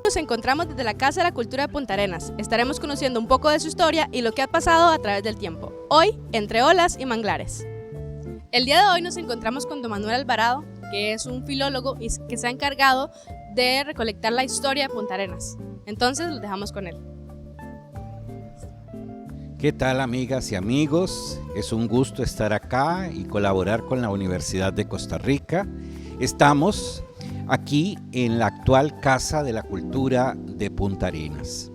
Nos encontramos desde la Casa de la Cultura de Punta Arenas. Estaremos conociendo un poco de su historia y lo que ha pasado a través del tiempo. Hoy, entre olas y manglares. El día de hoy nos encontramos con don Manuel Alvarado, que es un filólogo y que se ha encargado de recolectar la historia de Punta Arenas. Entonces, los dejamos con él. ¿Qué tal, amigas y amigos? Es un gusto estar acá y colaborar con la Universidad de Costa Rica. Estamos aquí en la actual Casa de la Cultura de Punta Arenas.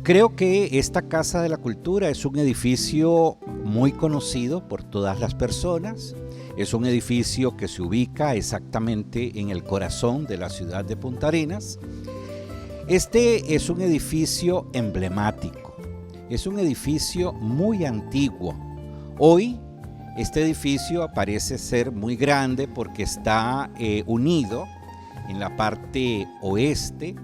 Creo que esta Casa de la Cultura es un edificio muy conocido por todas las personas. Es un edificio que se ubica exactamente en el corazón de la ciudad de Punta Arenas. Este es un edificio emblemático, es un edificio muy antiguo. Hoy este edificio parece ser muy grande porque está unido en la parte oeste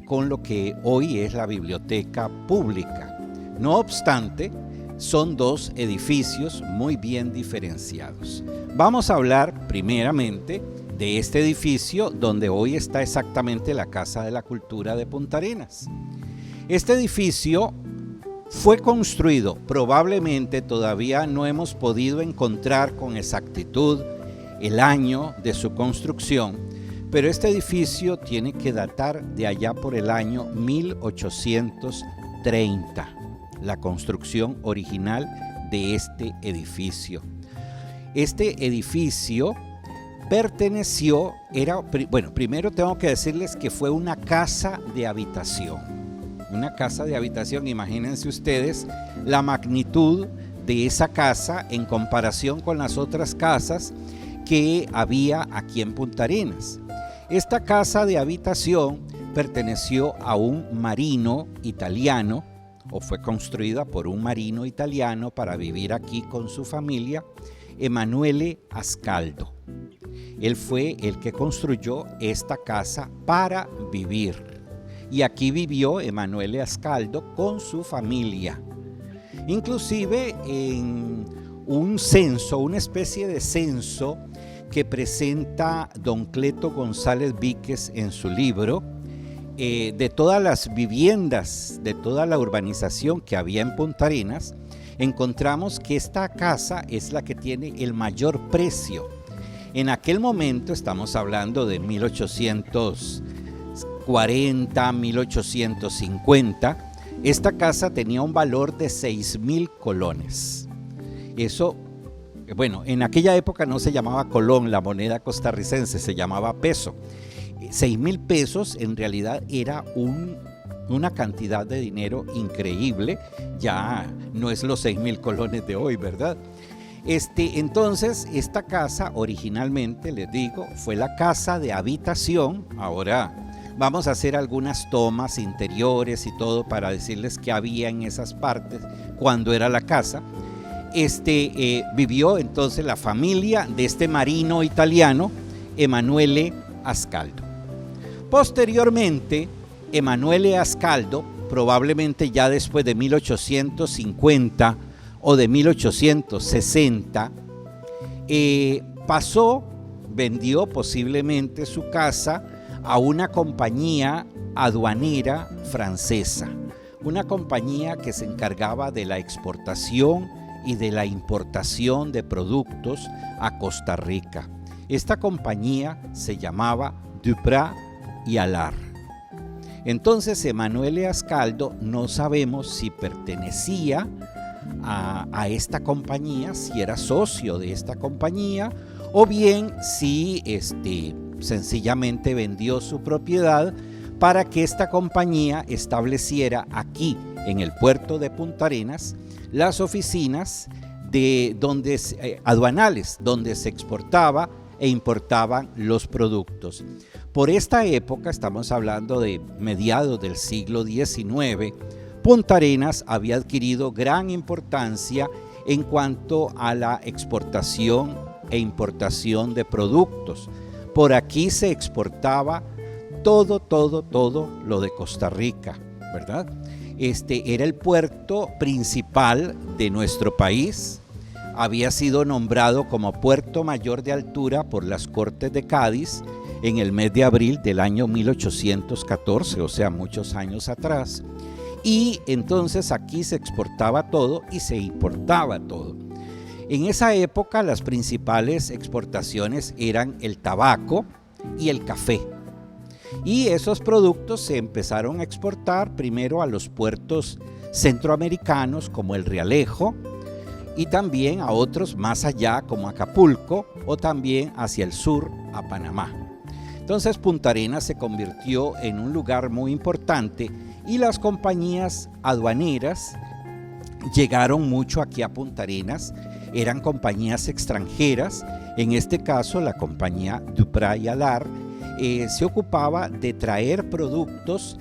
con lo que hoy es la biblioteca pública. No obstante, son dos edificios muy bien diferenciados. Vamos a hablar primeramente de este edificio donde hoy está exactamente la Casa de la Cultura de Punta Arenas. Este edificio fue construido, probablemente todavía no hemos podido encontrar con exactitud el año de su construcción, pero este edificio tiene que datar de allá por el año 1830, la construcción original de este edificio. Este edificio perteneció, primero tengo que decirles que fue una casa de habitación. Una casa de habitación, imagínense ustedes la magnitud de esa casa en comparación con las otras casas que había aquí en Punta Arenas. Esta casa de habitación perteneció a un marino italiano, o fue construida por un marino italiano para vivir aquí con su familia, Emanuele Ascaldo. Él fue el que construyó esta casa para vivir. Y aquí vivió Emanuele Ascaldo con su familia. Inclusive en un censo, una especie de censo que presenta don Cleto González Víquez en su libro, de todas las viviendas, de toda la urbanización que había en Punta Arenas, encontramos que esta casa es la que tiene el mayor precio. En aquel momento, estamos hablando de 1840, 1850, esta casa tenía un valor de 6,000 colones. Eso, en aquella época no se llamaba colón, la moneda costarricense, se llamaba peso. 6,000 pesos en realidad era una cantidad de dinero increíble, ya no es los 6,000 colones de hoy, ¿verdad? Entonces, esta casa originalmente, les digo, fue la casa de habitación. Ahora vamos a hacer algunas tomas interiores y todo para decirles qué había en esas partes cuando era la casa. Vivió entonces la familia de este marino italiano, Emanuele Ascaldo. Posteriormente, Emanuele Ascaldo, probablemente ya después de 1850 o de 1860, vendió posiblemente su casa a una compañía aduanera francesa, una compañía que se encargaba de la exportación y de la importación de productos a Costa Rica. Esta compañía se llamaba Duprat y Allard. Entonces, Emanuele Ascaldo no sabemos si pertenecía a esta compañía, si era socio de esta compañía, o bien si sencillamente vendió su propiedad para que esta compañía estableciera aquí en el puerto de Punta Arenas las oficinas aduanales donde se exportaba e importaban los productos. Por esta época, estamos hablando de mediados del siglo XIX, Punta Arenas había adquirido gran importancia en cuanto a la exportación e importación de productos. Por aquí se exportaba todo lo de Costa Rica, ¿verdad? Era el puerto principal de nuestro país. Había sido nombrado como puerto mayor de altura por las Cortes de Cádiz en el mes de abril del año 1814, o sea, muchos años atrás. Y entonces aquí se exportaba todo y se importaba todo. En esa época las principales exportaciones eran el tabaco y el café. Y esos productos se empezaron a exportar primero a los puertos centroamericanos como el Realejo y también a otros más allá como Acapulco o también hacia el sur a Panamá. Entonces Punta Arenas se convirtió en un lugar muy importante y las compañías aduaneras llegaron mucho aquí a Punta Arenas. Eran compañías extranjeras, en este caso la compañía Duprat y Allard se ocupaba de traer productos,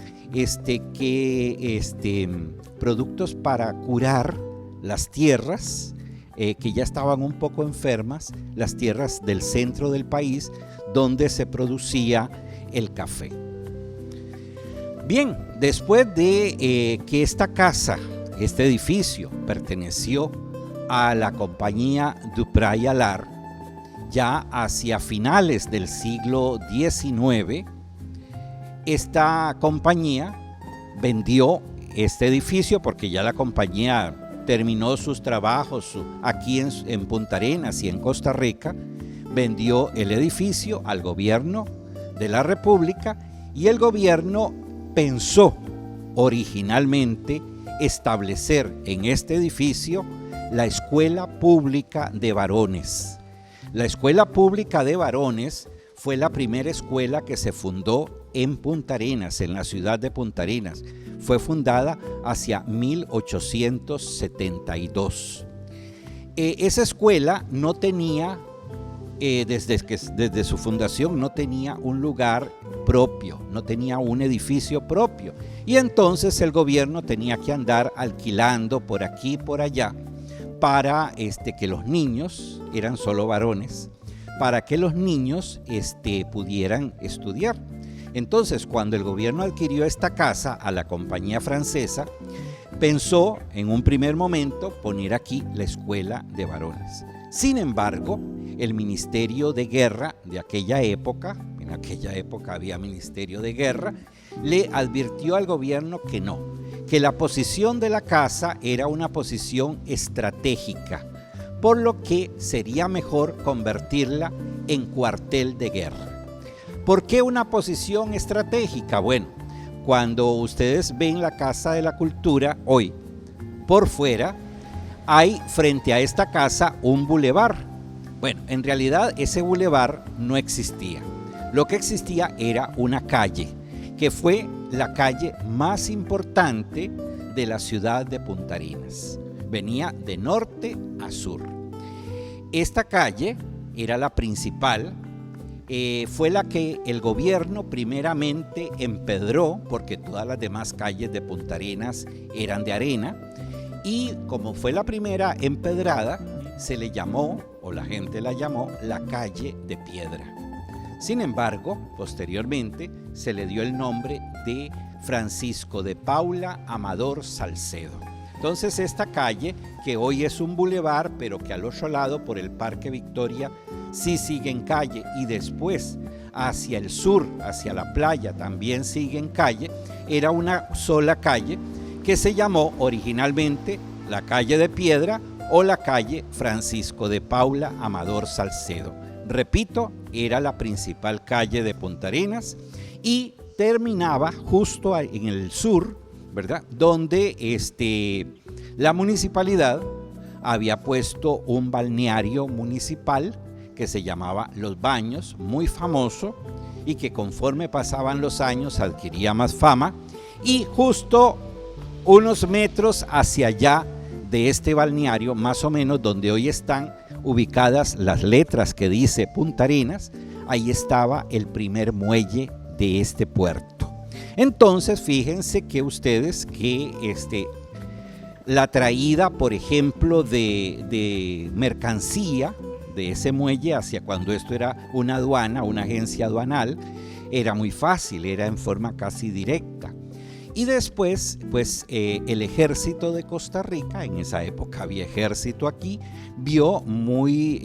productos para curar las tierras que ya estaban un poco enfermas, las tierras del centro del país donde se producía el café. Bien, después de que esta casa, este edificio, perteneció a la compañía Duprat y Allard, ya hacia finales del siglo XIX, esta compañía vendió este edificio porque ya la compañía terminó sus trabajos aquí en Punta Arenas y en Costa Rica, vendió el edificio al gobierno de la República y el gobierno pensó originalmente establecer en este edificio la Escuela Pública de Varones. La Escuela Pública de Varones fue la primera escuela que se fundó en Punta Arenas, en la ciudad de Punta Arenas. Fue fundada hacia 1872. Esa escuela no tenía, desde su fundación, no tenía un lugar propio, no tenía un edificio propio. Y entonces el gobierno tenía que andar alquilando por aquí y por allá para que los niños, eran solo varones, para que los niños pudieran estudiar. Entonces, cuando el gobierno adquirió esta casa a la compañía francesa, pensó en un primer momento poner aquí la escuela de varones. Sin embargo, el Ministerio de Guerra de aquella época, en aquella época había Ministerio de Guerra, le advirtió al gobierno que no, que la posición de la casa era una posición estratégica, por lo que sería mejor convertirla en cuartel de guerra. ¿Por qué una posición estratégica? Bueno, cuando ustedes ven la Casa de la Cultura hoy, por fuera, hay frente a esta casa un bulevar. Bueno, en realidad ese bulevar no existía. Lo que existía era una calle, que fue la calle más importante de la ciudad de Punta Arenas. Venía de norte a sur. Esta calle era la principal, fue la que el gobierno primeramente empedró, porque todas las demás calles de Punta Arenas eran de arena, y como fue la primera empedrada, se le llamó, o la gente la llamó, la calle de piedra. Sin embargo, posteriormente se le dio el nombre de Francisco de Paula Amador Salcedo. Entonces esta calle, que hoy es un bulevar, pero que al otro lado por el Parque Victoria sí sigue en calle, y después hacia el sur, hacia la playa también sigue en calle, era una sola calle que se llamó originalmente la calle de piedra o la calle Francisco de Paula Amador Salcedo. Repito, era la principal calle de Punta Arenas y terminaba justo en el sur, ¿verdad? Donde la municipalidad había puesto un balneario municipal que se llamaba Los Baños, muy famoso, y que conforme pasaban los años adquiría más fama, y justo unos metros hacia allá de este balneario, más o menos donde hoy están ubicadas las letras que dice Punta Arenas, ahí estaba el primer muelle de este puerto. Entonces fíjense que ustedes que la traída, por ejemplo, de mercancía de ese muelle hacia cuando esto era una aduana, una agencia aduanal, era muy fácil, era en forma casi directa. Y después, pues el ejército de Costa Rica, en esa época había ejército aquí, vio muy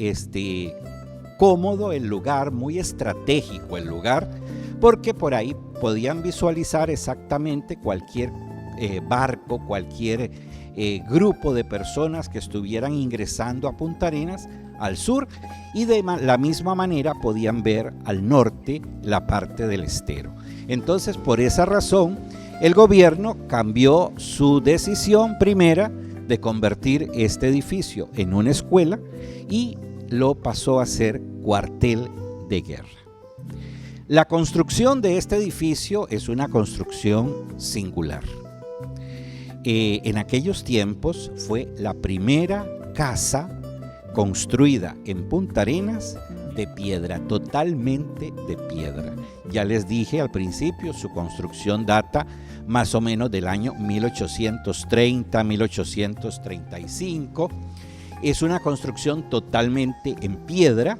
cómodo el lugar, muy estratégico el lugar, porque por ahí podían visualizar exactamente cualquier barco, cualquier grupo de personas que estuvieran ingresando a Punta Arenas al sur, y de la misma manera podían ver al norte la parte del estero. Entonces, por esa razón, el gobierno cambió su decisión primera de convertir este edificio en una escuela y lo pasó a ser cuartel de guerra. La construcción de este edificio es una construcción singular. En aquellos tiempos fue la primera casa construida en Punta Arenas de piedra, totalmente de piedra. Ya les dije al principio, su construcción data más o menos del año 1830, 1835. Es una construcción totalmente en piedra.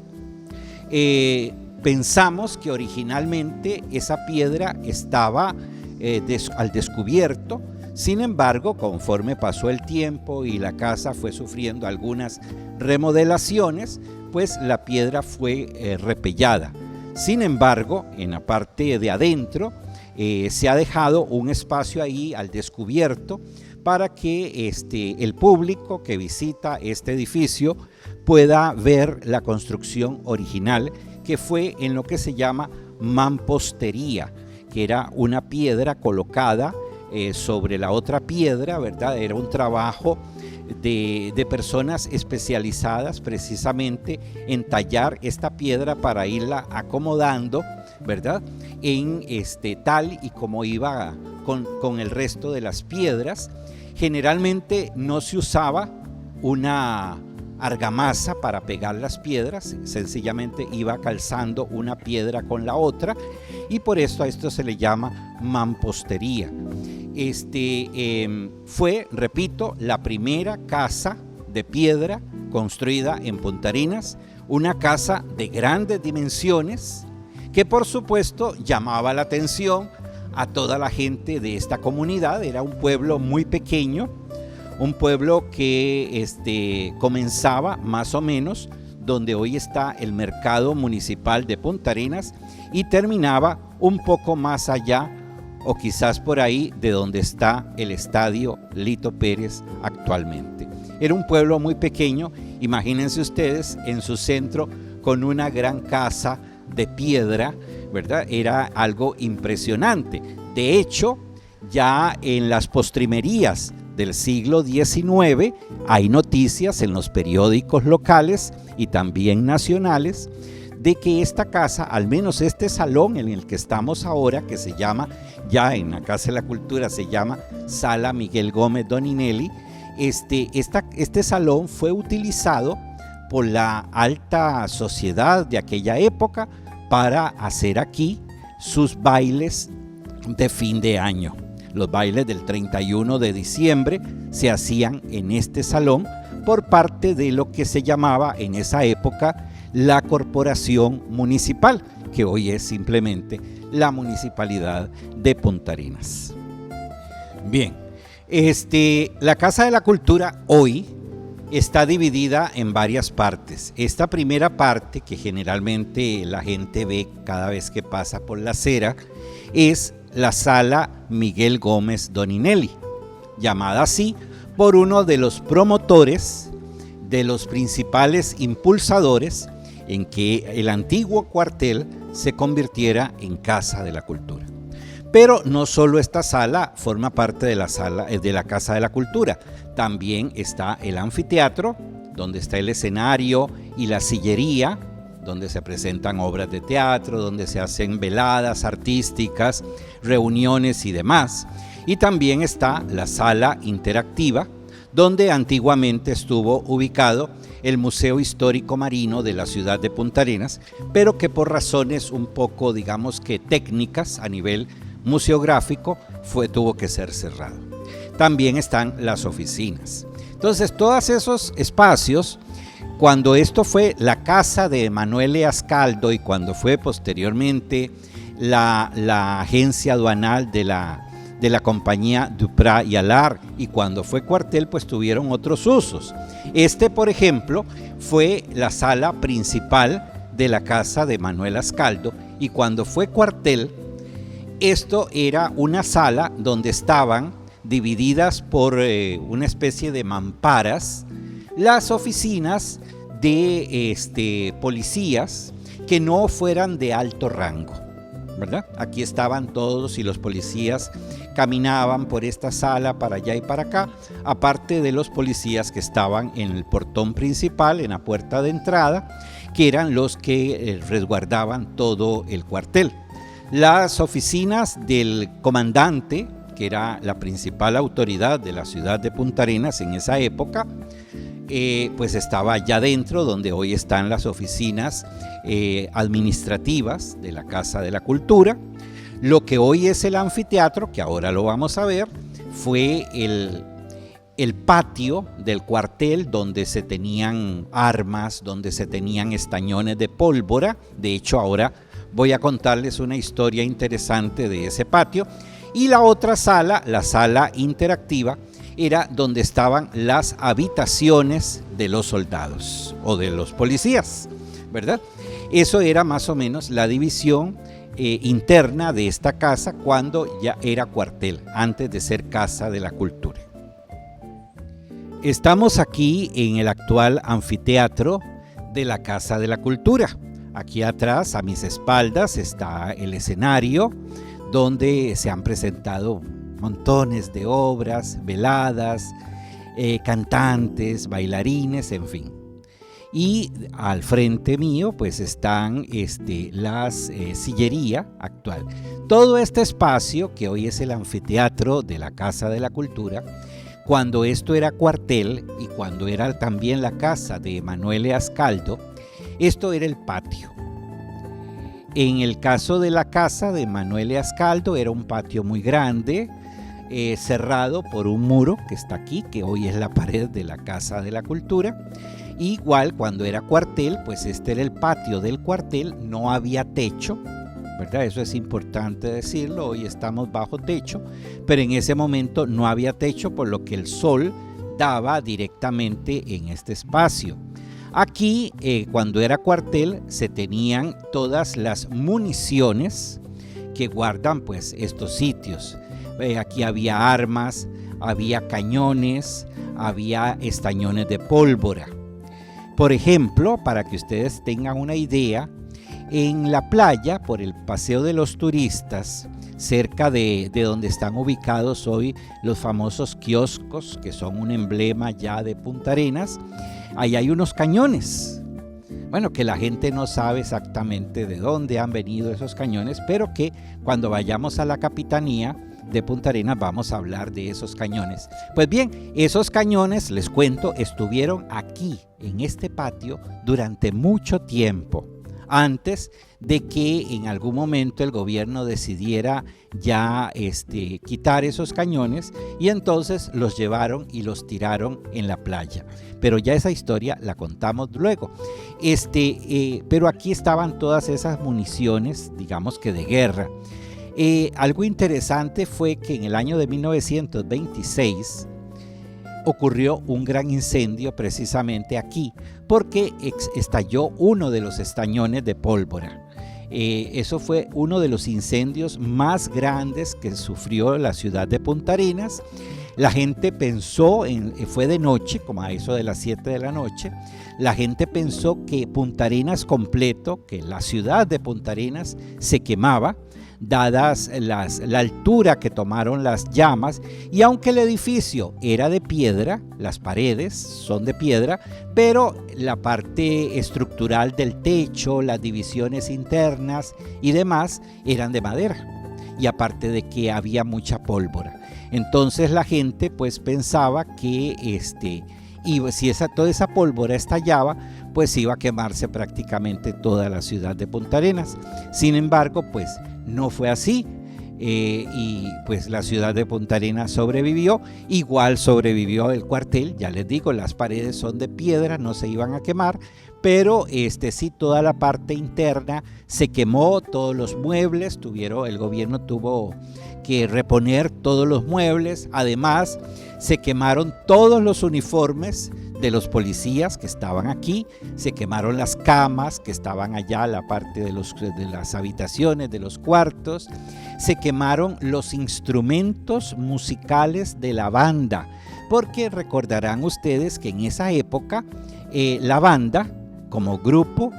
Pensamos que originalmente esa piedra estaba al descubierto. Sin embargo, conforme pasó el tiempo y la casa fue sufriendo algunas remodelaciones, pues la piedra fue repellada. Sin embargo, en la parte de adentro se ha dejado un espacio ahí al descubierto para que el público que visita este edificio pueda ver la construcción original, que fue en lo que se llama mampostería, que era una piedra colocada sobre la otra piedra, ¿verdad? Era un trabajo de personas especializadas precisamente en tallar esta piedra para irla acomodando, ¿verdad? En tal y como iba con el resto de las piedras. Generalmente no se usaba una argamasa para pegar las piedras, sencillamente iba calzando una piedra con la otra, y por esto a esto se le llama mampostería. Fue, repito, la primera casa de piedra construida en Punta Arenas, una casa de grandes dimensiones que por supuesto llamaba la atención a toda la gente de esta comunidad. Era un pueblo muy pequeño, un pueblo que comenzaba más o menos donde hoy está el mercado municipal de Punta Arenas y terminaba un poco más allá, o quizás por ahí, de donde está el estadio Lito Pérez actualmente. Era un pueblo muy pequeño, imagínense ustedes en su centro con una gran casa de piedra, ¿verdad? Era algo impresionante. De hecho, ya en las postrimerías del siglo XIX hay noticias en los periódicos locales y también nacionales de que esta casa, al menos este salón en el que estamos ahora, que se llama, ya en la Casa de la Cultura se llama Sala Miguel Gómez Doninelli, este salón fue utilizado por la alta sociedad de aquella época para hacer aquí sus bailes de fin de año. Los bailes del 31 de diciembre se hacían en este salón por parte de lo que se llamaba en esa época la Corporación Municipal, que hoy es simplemente la Municipalidad de Punta Arenas. Bien, la Casa de la Cultura hoy está dividida en varias partes. Esta primera parte, que generalmente la gente ve cada vez que pasa por la acera, es la Sala Miguel Gómez Doninelli, llamada así por uno de los promotores, de los principales impulsadores en que el antiguo cuartel se convirtiera en Casa de la Cultura. Pero no solo esta sala forma parte de la Casa de la Cultura, también está el anfiteatro, donde está el escenario y la sillería, donde se presentan obras de teatro, donde se hacen veladas artísticas, reuniones y demás. Y también está la sala interactiva, donde antiguamente estuvo ubicado el Museo Histórico Marino de la ciudad de Punta Arenas, pero que por razones un poco, digamos que técnicas a nivel museográfico, tuvo que ser cerrado. También están las oficinas. Entonces, todos esos espacios, cuando esto fue la casa de Manuel Eas Caldo y cuando fue posteriormente la agencia aduanal de la compañía Duprat y Alar, y cuando fue cuartel, pues tuvieron otros usos. Por ejemplo, fue la sala principal de la casa de Manuel Ascaldo, y cuando fue cuartel, esto era una sala donde estaban divididas por una especie de mamparas las oficinas de policías que no fueran de alto rango, ¿verdad? Aquí estaban todos y los policías caminaban por esta sala para allá y para acá, aparte de los policías que estaban en el portón principal, en la puerta de entrada, que eran los que resguardaban todo el cuartel. Las oficinas del comandante, que era la principal autoridad de la ciudad de Punta Arenas en esa época, pues estaba allá adentro, donde hoy están las oficinas administrativas de la Casa de la Cultura. Lo que hoy es el anfiteatro, que ahora lo vamos a ver, fue el patio del cuartel, donde se tenían armas, donde se tenían estañones de pólvora. De hecho, ahora voy a contarles una historia interesante de ese patio. Y la otra sala, la sala interactiva, era donde estaban las habitaciones de los soldados o de los policías, ¿verdad? Eso era más o menos la división interna de esta casa cuando ya era cuartel, antes de ser Casa de la Cultura. Estamos aquí en el actual anfiteatro de la Casa de la Cultura. Aquí atrás, a mis espaldas, está el escenario donde se han presentado montones de obras, veladas, cantantes, bailarines, en fin. Y al frente mío pues están las sillería actual. Todo este espacio, que hoy es el anfiteatro de la Casa de la Cultura, cuando esto era cuartel y cuando era también la casa de Manuel Ascaldo, esto era el patio. En el caso de la casa de Manuel Ascaldo era un patio muy grande, cerrado por un muro que está aquí, que hoy es la pared de la Casa de la Cultura. Igual cuando era cuartel, pues este era el patio del cuartel, no había techo, ¿verdad? Eso es importante decirlo, hoy estamos bajo techo, pero en ese momento no había techo, por lo que el sol daba directamente en este espacio. Aquí, cuando era cuartel, se tenían todas las municiones que guardan pues estos sitios. Aquí había armas, había cañones, había estañones de pólvora. Por ejemplo, para que ustedes tengan una idea, en la playa, por el Paseo de los Turistas, cerca de donde están ubicados hoy los famosos kioscos, que son un emblema ya de Punta Arenas, ahí hay unos cañones. Bueno, que la gente no sabe exactamente de dónde han venido esos cañones, pero que cuando vayamos a la capitanía de Punta Arenas vamos a hablar de esos cañones. Pues bien, esos cañones, les cuento, estuvieron aquí, en este patio, durante mucho tiempo, antes de que en algún momento el gobierno decidiera ya quitar esos cañones, y entonces los llevaron y los tiraron en la playa. Pero ya esa historia la contamos luego. Pero aquí estaban todas esas municiones, digamos que de guerra. Algo interesante fue que en el año de 1926 ocurrió un gran incendio precisamente aquí, porque estalló uno de los estañones de pólvora. Eso fue uno de los incendios más grandes que sufrió la ciudad de Punta Arenas. La gente pensó, fue de noche, como a eso de las 7 de la noche, la gente pensó que Punta Arenas completo, que la ciudad de Punta Arenas se quemaba, dadas la altura que tomaron las llamas, y aunque el edificio era de piedra, las paredes son de piedra, pero la parte estructural del techo, las divisiones internas y demás eran de madera, y aparte de que había mucha pólvora. Entonces la gente pues pensaba que y si toda esa pólvora estallaba, pues iba a quemarse prácticamente toda la ciudad de Punta Arenas. Sin embargo, pues no fue así, y pues la ciudad de Punta Arenas sobrevivió. Igual sobrevivió el cuartel, ya les digo, las paredes son de piedra, no se iban a quemar, pero sí, toda la parte interna se quemó, todos los muebles, el gobierno tuvo que reponer todos los muebles. Además, se quemaron todos los uniformes de los policías que estaban aquí, se quemaron las camas que estaban allá, la parte de las habitaciones, de los cuartos, se quemaron los instrumentos musicales de la banda, porque recordarán ustedes que en esa época la banda como grupo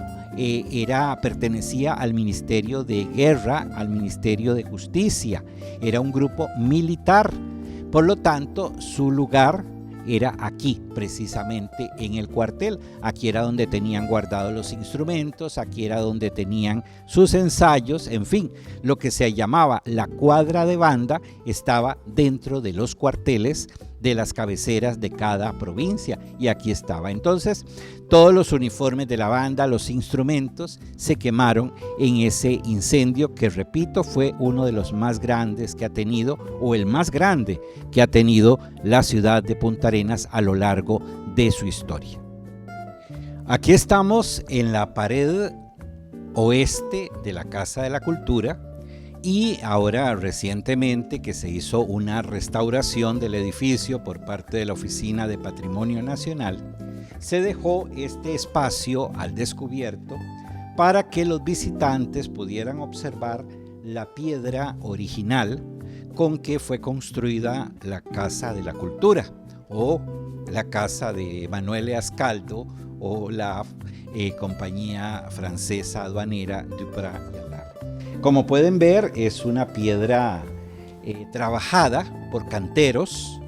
pertenecía al Ministerio de Guerra, al Ministerio de Justicia, era un grupo militar, por lo tanto su lugar era aquí, precisamente en el cuartel. Aquí era donde tenían guardados los instrumentos, aquí era donde tenían sus ensayos, en fin, lo que se llamaba la cuadra de banda estaba dentro de los cuarteles de las cabeceras de cada provincia, y aquí estaba. Entonces, todos los uniformes de la banda, los instrumentos, se quemaron en ese incendio que, repito, fue uno de los más grandes que ha tenido, o el más grande que ha tenido la ciudad de Punta Arenas a lo largo de su historia. Aquí estamos en la pared oeste de la Casa de la Cultura, y ahora recientemente que se hizo una restauración del edificio por parte de la Oficina de Patrimonio Nacional, se dejó este espacio al descubierto para que los visitantes pudieran observar la piedra original con que fue construida la Casa de la Cultura, o la casa de Emanuele Ascaldo, o la compañía francesa aduanera Duprat y Allard. Como pueden ver, es una piedra trabajada por canteros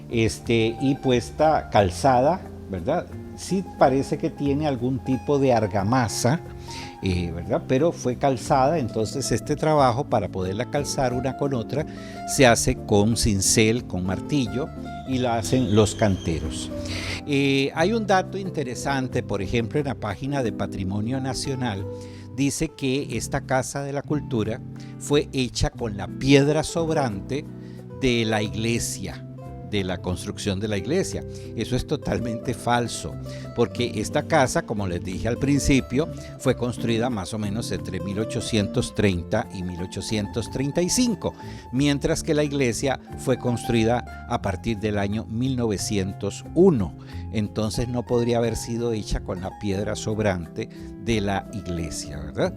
y puesta calzada, ¿verdad? Sí parece que tiene algún tipo de argamasa, ¿verdad? Pero fue calzada. Entonces este trabajo, para poderla calzar una con otra, se hace con cincel, con martillo, y la hacen los canteros. Hay un dato interesante, por ejemplo, en la página de Patrimonio Nacional, dice que esta Casa de la Cultura fue hecha con la piedra sobrante de la iglesia, de la construcción de la iglesia. Eso es totalmente falso, porque esta casa, como les dije al principio, fue construida más o menos entre 1830 y 1835, mientras que la iglesia fue construida a partir del año 1901. Entonces no podría haber sido hecha con la piedra sobrante de la iglesia, ¿verdad?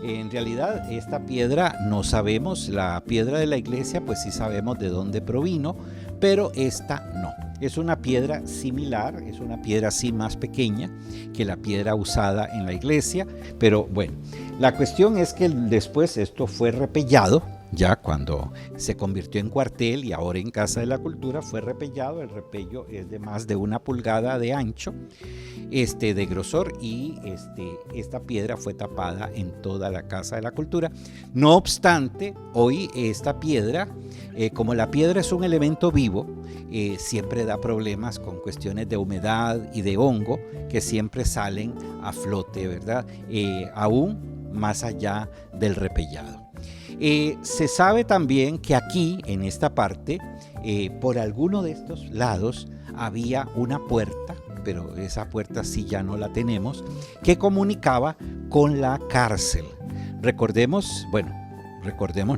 En realidad esta piedra no sabemos, la piedra de la iglesia pues sí sabemos de dónde provino, pero esta no. Es una piedra similar, es una piedra así más pequeña que la piedra usada en la iglesia, pero bueno, la cuestión es que después esto fue repellado, ya cuando se convirtió en cuartel y ahora en Casa de la Cultura fue repellado. El repello es de más de 1 pulgada de ancho, de grosor, y esta piedra fue tapada en toda la Casa de la Cultura. No obstante, hoy esta piedra, como la piedra es un elemento vivo, siempre da problemas con cuestiones de humedad y de hongo que siempre salen a flote, ¿verdad? Aún más allá del repellado. Se sabe también que aquí, en esta parte, por alguno de estos lados, había una puerta, pero esa puerta sí ya no la tenemos, que comunicaba con la cárcel. Recordemos,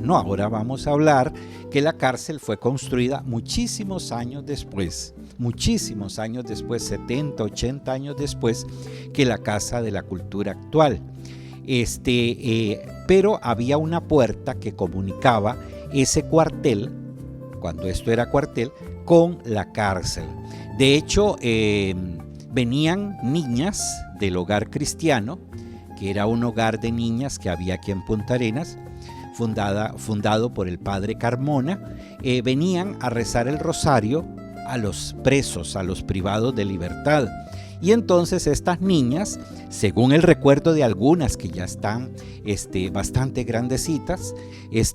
ahora vamos a hablar que la cárcel fue construida muchísimos años después, 70, 80 años después que la Casa de la Cultura actual. Pero había una puerta que comunicaba ese cuartel, cuando esto era cuartel, con la cárcel. De hecho, venían niñas del Hogar Cristiano, que era un hogar de niñas que había aquí en Punta Arenas, fundado por el padre Carmona. Venían a rezar el rosario a los presos, a los privados de libertad. Y entonces estas niñas, según el recuerdo de algunas que ya están bastante grandecitas,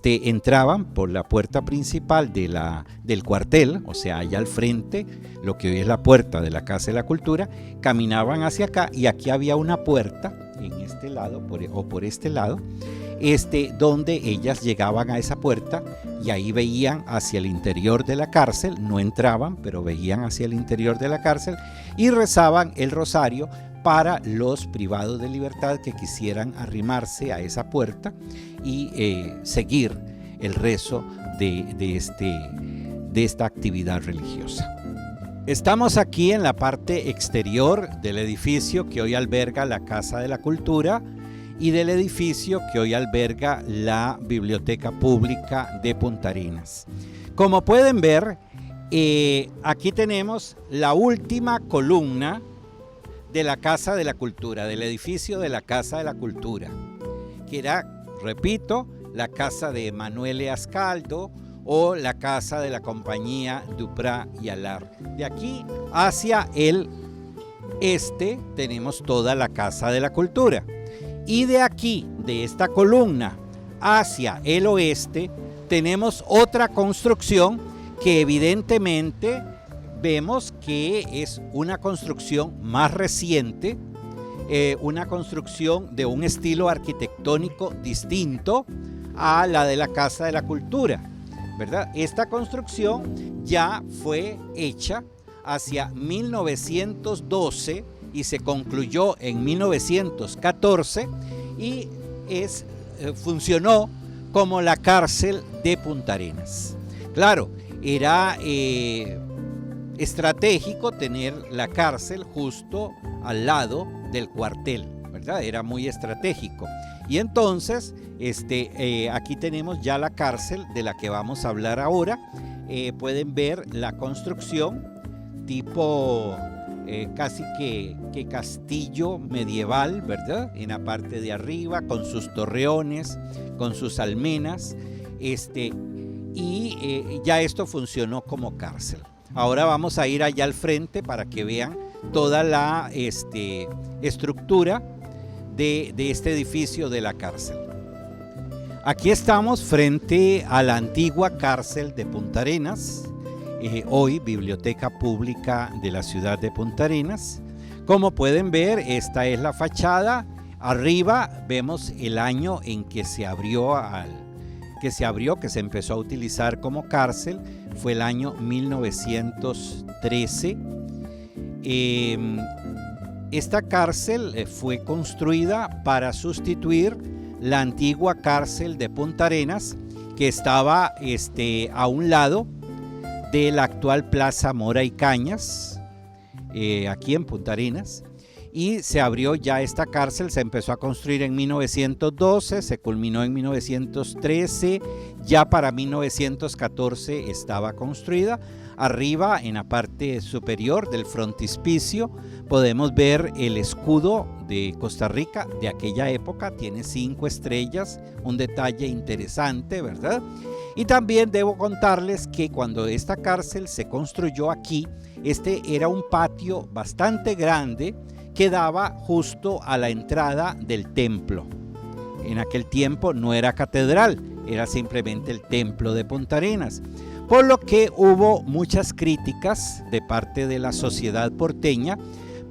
entraban por la puerta principal del cuartel, o sea, allá al frente, lo que hoy es la puerta de la Casa de la Cultura, caminaban hacia acá, y aquí había una puerta en este lado por este lado, donde ellas llegaban a esa puerta y ahí veían hacia el interior de la cárcel. No entraban, pero veían hacia el interior de la cárcel y rezaban el rosario para los privados de libertad que quisieran arrimarse a esa puerta y seguir el rezo de esta actividad religiosa. Estamos aquí en la parte exterior del edificio que hoy alberga la Casa de la Cultura y del edificio que hoy alberga la Biblioteca Pública de Punta Arenas. Como pueden ver, aquí tenemos la última columna de la Casa de la Cultura, del edificio de la Casa de la Cultura, que era, repito, la casa de Manuel Eascaldo o la casa de la compañía Duprat y Alar. De aquí hacia el este tenemos toda la Casa de la Cultura. Y de aquí, de esta columna, hacia el oeste, tenemos otra construcción que evidentemente vemos que es una construcción más reciente, una construcción de un estilo arquitectónico distinto a la de la Casa de la Cultura, ¿verdad? Esta construcción ya fue hecha hacia 1912 y se concluyó en 1914 y funcionó como la cárcel de Punta Arenas. Claro, era estratégico tener la cárcel justo al lado del cuartel, ¿verdad? Era muy estratégico. Y entonces, aquí tenemos ya la cárcel de la que vamos a hablar ahora. Pueden ver la construcción tipo casi que castillo medieval, ¿verdad? En la parte de arriba, con sus torreones, con sus almenas, ya esto funcionó como cárcel. Ahora vamos a ir allá al frente para que vean toda la estructura de este edificio de la cárcel. Aquí estamos frente a la antigua cárcel de Punta Arenas, hoy Biblioteca Pública de la ciudad de Punta Arenas. Como pueden ver, esta es la fachada. Arriba vemos el año en que se abrió, que se empezó a utilizar como cárcel, fue el año 1913. Esta cárcel fue construida para sustituir la antigua cárcel de Punta Arenas, que estaba a un lado de la actual Plaza Mora y Cañas, aquí en Punta Arenas, y se abrió ya esta cárcel. Se empezó a construir en 1912, se culminó en 1913, ya para 1914 estaba construida. Arriba, en la parte superior del frontispicio, podemos ver el escudo de Costa Rica de aquella época, tiene 5 estrellas, un detalle interesante, ¿verdad? Y también debo contarles que cuando esta cárcel se construyó aquí, era un patio bastante grande que daba justo a la entrada del templo. En aquel tiempo no era catedral, era simplemente el templo de Punta Arenas. Por lo que hubo muchas críticas de parte de la sociedad porteña,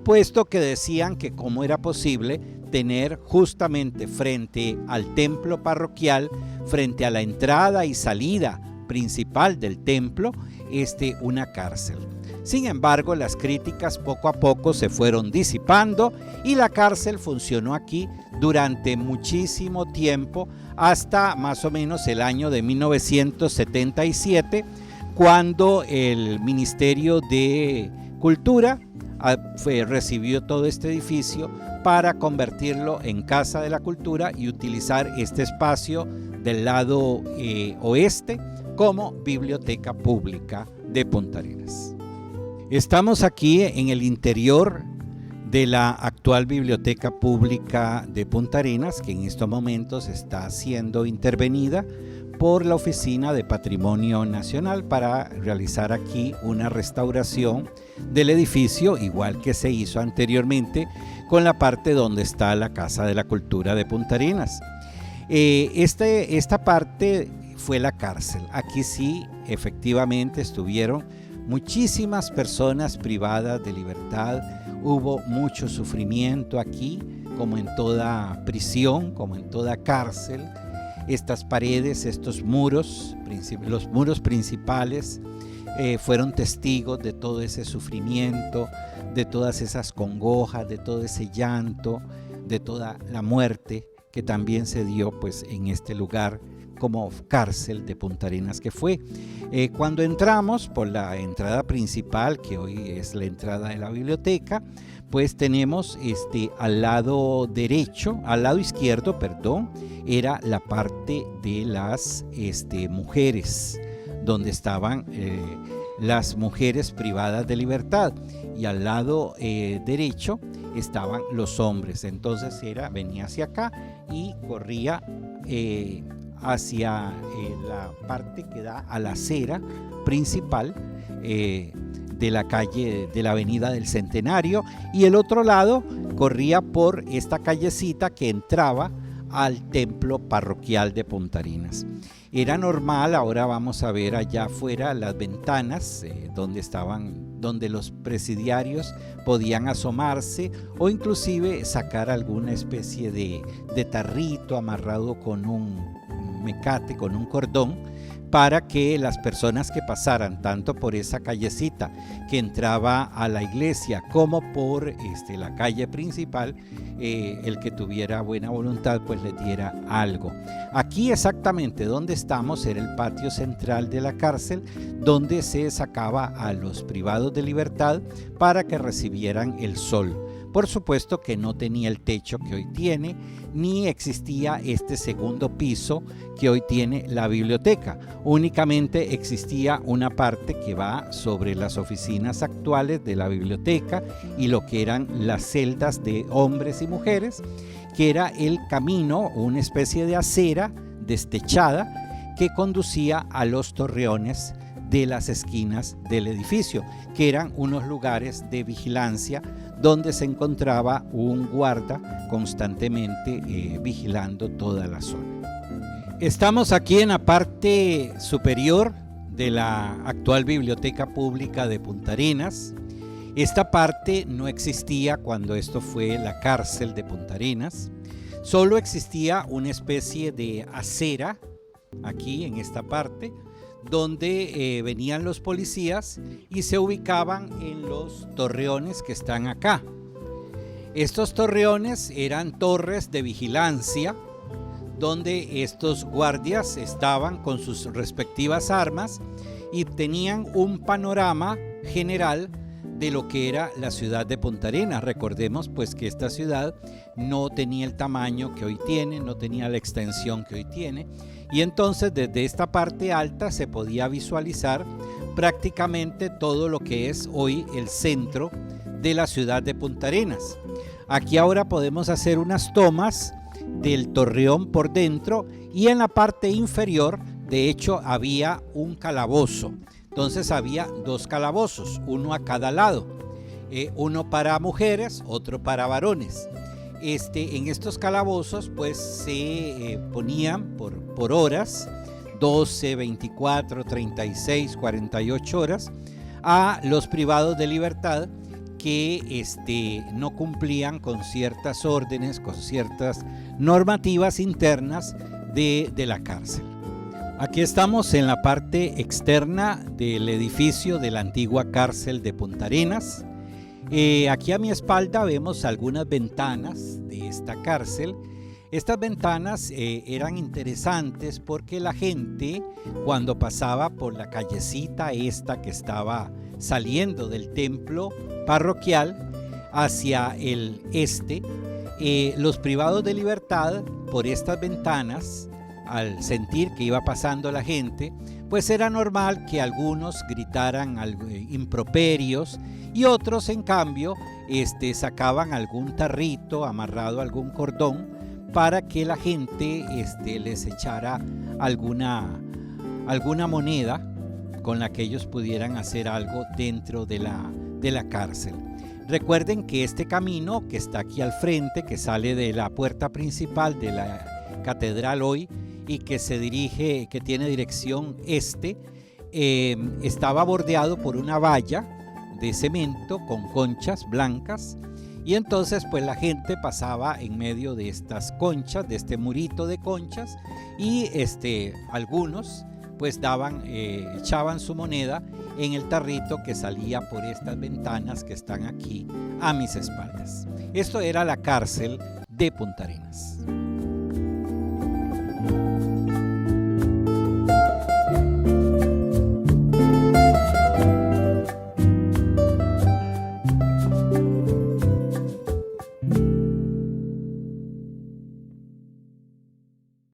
puesto que decían que cómo era posible tener justamente frente al templo parroquial, frente a la entrada y salida principal del templo, una cárcel. Sin embargo, las críticas poco a poco se fueron disipando y la cárcel funcionó aquí durante muchísimo tiempo, hasta más o menos el año de 1977, cuando el Ministerio de Cultura recibió todo este edificio para convertirlo en Casa de la Cultura y utilizar este espacio del lado oeste como Biblioteca Pública de Punta Arenas. Estamos aquí en el interior de la actual Biblioteca Pública de Punta Arenas, que en estos momentos está siendo intervenida por la Oficina de Patrimonio Nacional para realizar aquí una restauración del edificio, igual que se hizo anteriormente con la parte donde está la Casa de la Cultura de Punta Arenas. Esta parte fue la cárcel. Aquí sí, efectivamente, estuvieron muchísimas personas privadas de libertad. Hubo mucho sufrimiento aquí, como en toda prisión, como en toda cárcel. Estas paredes, estos muros, los muros principales, fueron testigos de todo ese sufrimiento, de todas esas congojas, de todo ese llanto, de toda la muerte que también se dio pues en este lugar como cárcel de Punta Arenas que fue. Cuando entramos por la entrada principal, que hoy es la entrada de la biblioteca, pues tenemos al lado izquierdo, era la parte de las mujeres, donde estaban las mujeres privadas de libertad, y al lado derecho estaban los hombres. Entonces venía hacia acá y corría hacia la parte que da a la acera principal de la calle, de la avenida del Centenario, y el otro lado corría por esta callecita que entraba al templo parroquial de Punta Arenas. Era normal, ahora vamos a ver allá afuera las ventanas donde los presidiarios podían asomarse o inclusive sacar alguna especie de tarrito amarrado con un mecate, con un cordón, para que las personas que pasaran tanto por esa callecita que entraba a la iglesia como por la calle principal, el que tuviera buena voluntad pues le diera algo. Aquí exactamente donde estamos era el patio central de la cárcel, donde se sacaba a los privados de libertad para que recibieran el sol. Por supuesto que no tenía el techo que hoy tiene, ni existía este segundo piso que hoy tiene la biblioteca. Únicamente existía una parte que va sobre las oficinas actuales de la biblioteca y lo que eran las celdas de hombres y mujeres, que era el camino, una especie de acera destechada que conducía a los torreones de las esquinas del edificio, que eran unos lugares de vigilancia donde se encontraba un guarda constantemente vigilando toda la zona. Estamos aquí en la parte superior de la actual Biblioteca Pública de Punta Arenas. Esta parte no existía cuando esto fue la cárcel de Punta Arenas. Solo existía una especie de acera aquí en esta parte, donde venían los policías y se ubicaban en los torreones que están acá. Estos torreones eran torres de vigilancia donde estos guardias estaban con sus respectivas armas y tenían un panorama general de lo que era la ciudad de Punta Arenas. Recordemos pues que esta ciudad no tenía el tamaño que hoy tiene, no tenía la extensión que hoy tiene, y entonces desde esta parte alta se podía visualizar prácticamente todo lo que es hoy el centro de la ciudad de Punta Arenas. Aquí ahora podemos hacer unas tomas del torreón por dentro, y en la parte inferior de hecho había un calabozo. Entonces había dos calabozos, uno a cada lado, uno para mujeres, otro para varones. En estos calabozos pues se ponían por horas, 12, 24, 36, 48 horas, a los privados de libertad que no cumplían con ciertas órdenes, con ciertas normativas internas de la cárcel. Aquí estamos en la parte externa del edificio de la antigua cárcel de Punta Arenas. Aquí a mi espalda vemos algunas ventanas de esta cárcel. Estas ventanas eran interesantes porque la gente, cuando pasaba por la callecita esta que estaba saliendo del templo parroquial hacia el este, los privados de libertad por estas ventanas, al sentir que iba pasando la gente, pues era normal que algunos gritaran improperios y otros en cambio sacaban algún tarrito amarrado a algún cordón para que la gente les echara alguna moneda con la que ellos pudieran hacer algo dentro de la cárcel. Recuerden que este camino que está aquí al frente, que sale de la puerta principal de la catedral hoy y que tiene dirección este, estaba bordeado por una valla de cemento con conchas blancas, y entonces pues la gente pasaba en medio de estas conchas, de este murito de conchas, y algunos pues echaban su moneda en el tarrito que salía por estas ventanas que están aquí a mis espaldas. Esto era la cárcel de Punta Arenas.